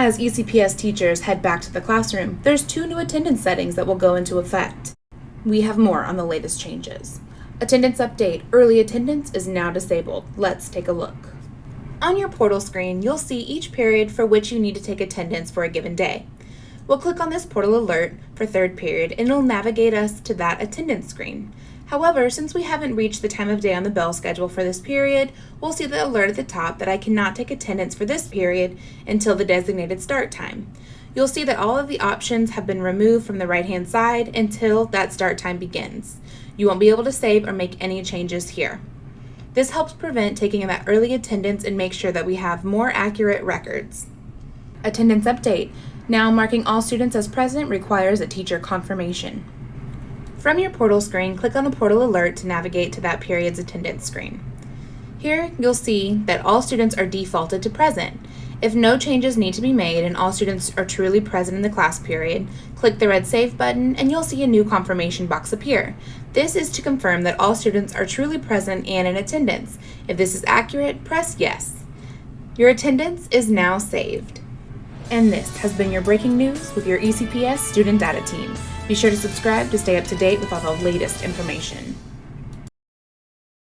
As ECPS teachers head back to the classroom, there's 2 new attendance settings that will go into effect. We have more on the latest changes. Attendance update, early attendance is now disabled. Let's take a look. On your portal screen, you'll see each period for which you need to take attendance for a given day. We'll click on this portal alert for 3rd period and it'll navigate us to that attendance screen. However, since we haven't reached the time of day on the bell schedule for this period, we'll see the alert at the top that I cannot take attendance for this period until the designated start time. You'll see that all of the options have been removed from the right-hand side until that start time begins. You won't be able to save or make any changes here. This helps prevent taking that early attendance and make sure that we have more accurate records. Attendance update. Now marking all students as present requires a teacher confirmation. From your portal screen, click on the portal alert to navigate to that period's attendance screen. Here, you'll see that all students are defaulted to present. If no changes need to be made and all students are truly present in the class period, click the red Save button and you'll see a new confirmation box appear. This is to confirm that all students are truly present and in attendance. If this is accurate, press Yes. Your attendance is now saved. And this has been your breaking news with your ECPS Student Data Team. Be sure to subscribe to stay up to date with all the latest information.